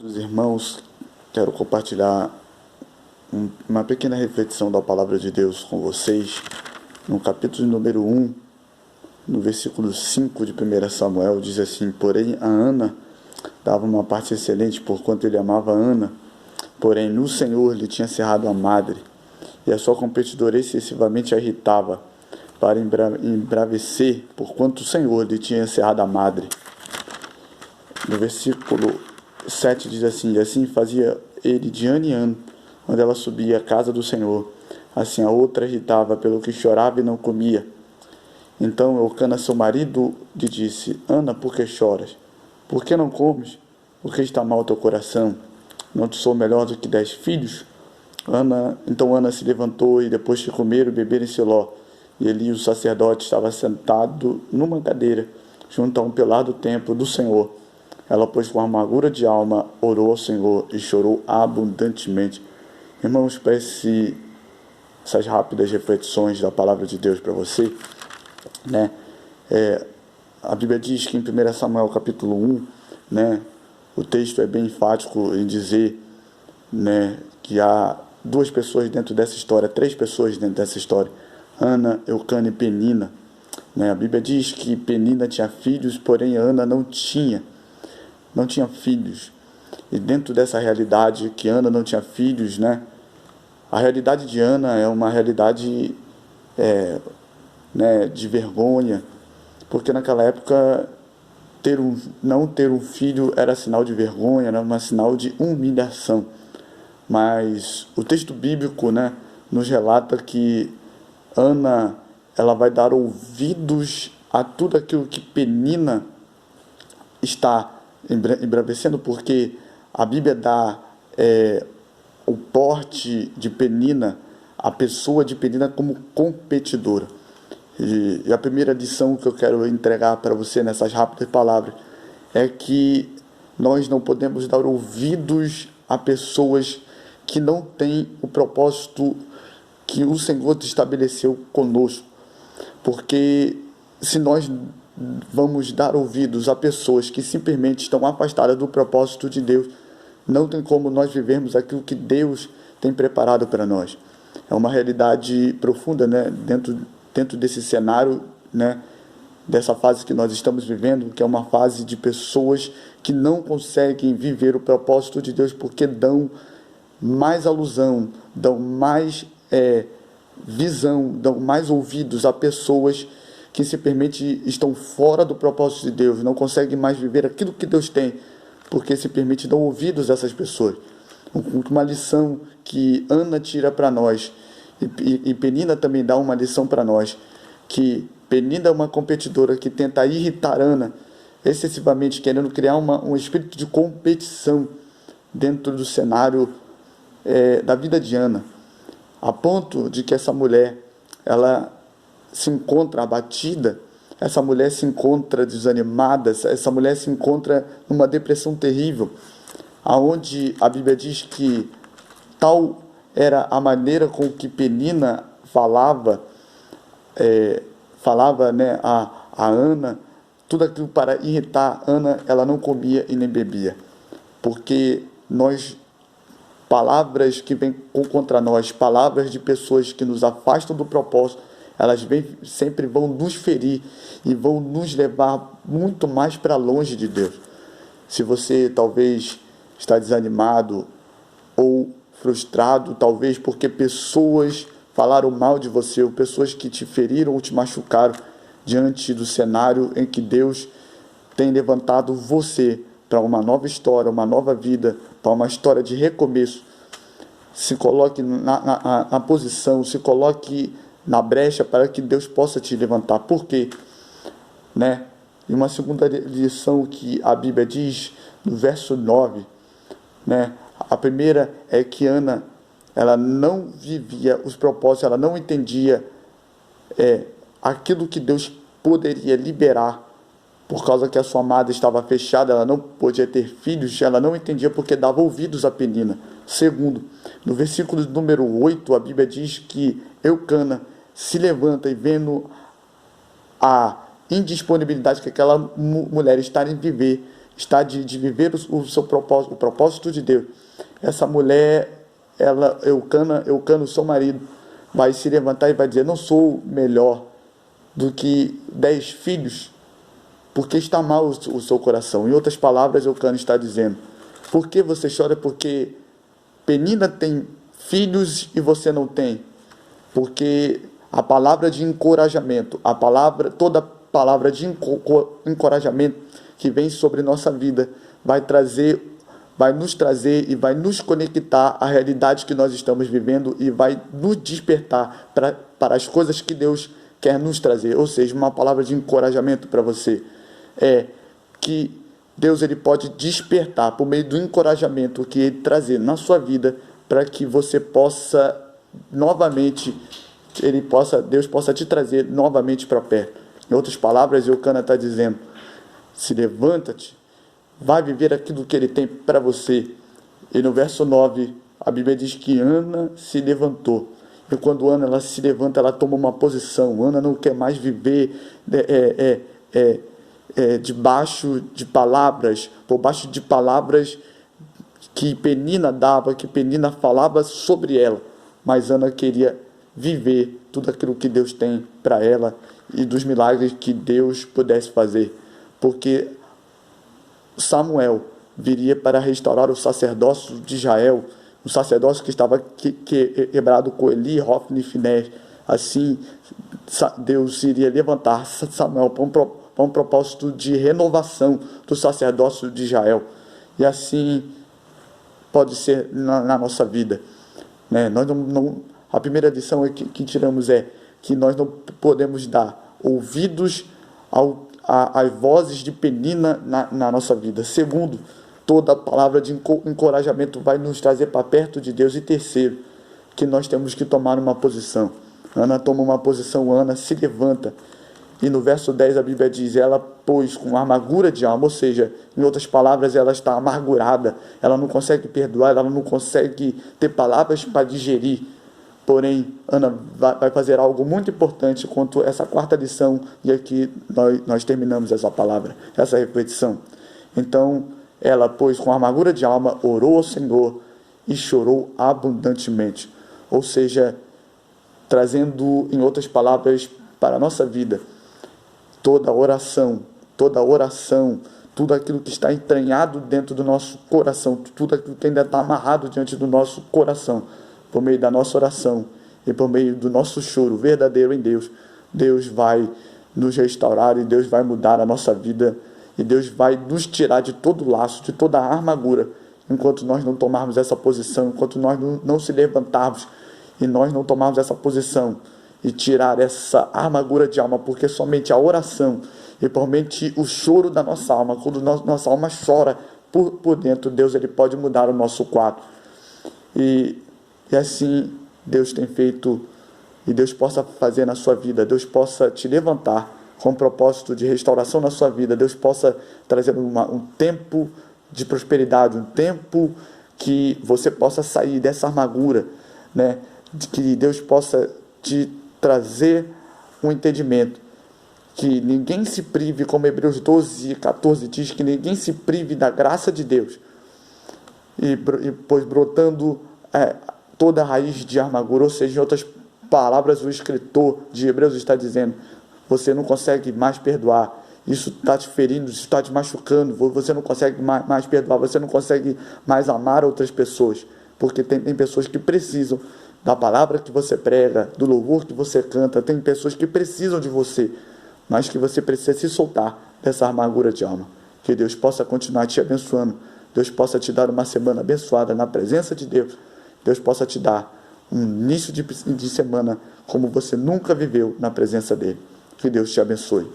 Dos irmãos, quero compartilhar uma pequena reflexão da palavra de Deus com vocês, no capítulo número 1, no versículo 5 de 1 Samuel, diz assim: porém a Ana dava uma parte excelente, porquanto ele amava Ana, porém no Senhor lhe tinha cerrado a madre, e a sua competidora excessivamente a irritava, para embravecer, porquanto o Senhor lhe tinha cerrado a madre. No versículo 7 diz assim: e assim fazia ele de ano em ano, quando ela subia à casa do Senhor. Assim a outra irritava, pelo que chorava e não comia. Então Eucana, seu marido, lhe disse: Ana, por que choras? Por que não comes? Por que está mal teu coração? Não te sou melhor do que 10 filhos? Então Ana se levantou, e depois de comer e beber em Siló, e Eli, o sacerdote, estava sentado numa cadeira, junto a um pilar do templo do Senhor. Ela, pois, com amargura de alma, orou ao Senhor e chorou abundantemente. Irmãos, peço essas rápidas reflexões da palavra de Deus para você, né? A Bíblia diz que em 1 Samuel capítulo 1, né, o texto é bem enfático em dizer, né, que há duas pessoas dentro dessa história, três pessoas dentro dessa história: Ana, Eucana e Penina. Né? A Bíblia diz que Penina tinha filhos, porém Ana não tinha filhos. E dentro dessa realidade que Ana não tinha filhos, né, a realidade de Ana é uma realidade né, de vergonha, porque naquela época não ter um filho era sinal de vergonha, era um sinal de humilhação. Mas o texto bíblico, né, nos relata que Ana, ela vai dar ouvidos a tudo aquilo que Penina está embravecendo, porque a Bíblia dá o porte de Penina, a pessoa de Penina, como competidora. E a primeira lição que eu quero entregar para você nessas rápidas palavras é que nós não podemos dar ouvidos a pessoas que não têm o propósito que o Senhor estabeleceu conosco. Porque se nós vamos dar ouvidos a pessoas que simplesmente estão afastadas do propósito de Deus, não tem como nós vivermos aquilo que Deus tem preparado para nós. É uma realidade profunda, né, dentro desse cenário, né, dessa fase que nós estamos vivendo, que é uma fase de pessoas que não conseguem viver o propósito de Deus, porque dão mais alusão, dão mais visão, dão mais ouvidos a pessoas que simplesmente estão fora do propósito de Deus, não conseguem mais viver aquilo que Deus tem, porque simplesmente dão ouvidos a essas pessoas. Uma lição que Ana tira para nós, e Penina também dá uma lição para nós, que Penina é uma competidora que tenta irritar Ana excessivamente, querendo criar um espírito de competição dentro do cenário da vida de Ana, a ponto de que essa mulher, ela se encontra abatida, essa mulher se encontra desanimada, essa mulher se encontra numa depressão terrível, aonde a Bíblia diz que tal era a maneira com que Penina falava, né, a Ana, tudo aquilo para irritar Ana. Ela não comia e nem bebia, porque palavras que vêm contra nós, palavras de pessoas que nos afastam do propósito, elas sempre vão nos ferir e vão nos levar muito mais para longe de Deus. Se você talvez está desanimado ou frustrado, talvez porque pessoas falaram mal de você, ou pessoas que te feriram ou te machucaram, diante do cenário em que Deus tem levantado você para uma nova história, uma nova vida, para uma história de recomeço, se coloque na posição, se coloque na brecha para que Deus possa te levantar. Por quê? Né? E uma segunda lição que a Bíblia diz no verso 9, né? A primeira é que Ana, ela não vivia os propósitos, ela não entendia aquilo que Deus poderia liberar, por causa que a sua amada estava fechada, ela não podia ter filhos, ela não entendia porque dava ouvidos a Penina. Segundo, no versículo número 8, a Bíblia diz que Eucana se levanta e, vendo a indisponibilidade que aquela mulher está em viver, está de viver o seu propósito, o propósito de Deus, essa mulher, Eucana, seu marido, vai se levantar e vai dizer: não sou melhor do que 10 filhos, porque está mal o seu coração. Em outras palavras, Eucana está dizendo: por que você chora? Porque Penina tem filhos e você não tem. Porque a palavra de encorajamento, toda palavra de encorajamento que vem sobre nossa vida vai nos trazer e vai nos conectar à realidade que nós estamos vivendo e vai nos despertar para as coisas que Deus quer nos trazer. Ou seja, uma palavra de encorajamento para você é que Deus ele pode despertar por meio do encorajamento que ele trazer na sua vida, para que você possa novamente, Deus possa te trazer novamente para perto. Em outras palavras, Eucana está dizendo: se levanta-te, vai viver aquilo que ele tem para você. E no verso 9, a Bíblia diz que Ana se levantou. E quando Ana ela se levanta, ela toma uma posição. Ana não quer mais viver debaixo de palavras, por baixo de palavras que Penina dava, que Penina falava sobre ela. Mas Ana queria viver tudo aquilo que Deus tem para ela e dos milagres que Deus pudesse fazer. Porque Samuel viria para restaurar o sacerdócio de Israel, o sacerdócio que estava quebrado com Eli, Hofni e Finés. Assim, Deus iria levantar Samuel para um propósito de renovação do sacerdócio de Israel. E assim pode ser na nossa vida, né? Nós a primeira lição que tiramos é que nós não podemos dar ouvidos às vozes de Penina na nossa vida. Segundo, toda palavra de encorajamento vai nos trazer para perto de Deus. E terceiro, que nós temos que tomar uma posição. Ana toma uma posição, Ana se levanta. E no verso 10 a Bíblia diz: ela, pois, com amargura de alma, ou seja, em outras palavras, ela está amargurada, ela não consegue perdoar, ela não consegue ter palavras para digerir. Porém, Ana vai fazer algo muito importante quanto a essa quarta lição, e aqui nós terminamos essa palavra, essa reflexão. Então, ela, pois, com amargura de alma, orou ao Senhor e chorou abundantemente. Ou seja, trazendo, em outras palavras, para a nossa vida, toda oração, tudo aquilo que está entranhado dentro do nosso coração, tudo aquilo que ainda está amarrado diante do nosso coração, por meio da nossa oração e por meio do nosso choro verdadeiro em Deus, Deus vai nos restaurar e Deus vai mudar a nossa vida e Deus vai nos tirar de todo laço, de toda a amargura, enquanto nós não tomarmos essa posição, enquanto nós não se levantarmos e nós não tomarmos essa posição e tirar essa amargura de alma, porque somente a oração e somente o choro da nossa alma, quando nossa alma chora por dentro, Deus ele pode mudar o nosso quadro. E assim Deus tem feito, e Deus possa fazer na sua vida, Deus possa te levantar com um propósito de restauração na sua vida, Deus possa trazer um tempo de prosperidade, um tempo que você possa sair dessa amargura, né? Que Deus possa te trazer um entendimento, que ninguém se prive, como Hebreus 12 e 14 diz, que ninguém se prive da graça de Deus, pois brotando toda a raiz de amargura. Ou seja, em outras palavras, o escritor de Hebreus está dizendo: você não consegue mais perdoar, isso está te ferindo, isso está te machucando, você não consegue mais perdoar, você não consegue mais amar outras pessoas, porque tem pessoas que precisam da palavra que você prega, do louvor que você canta, tem pessoas que precisam de você, mas que você precisa se soltar dessa amargura de alma. Que Deus possa continuar te abençoando, Deus possa te dar uma semana abençoada na presença de Deus, Deus possa te dar um início de semana como você nunca viveu na presença dEle. Que Deus te abençoe.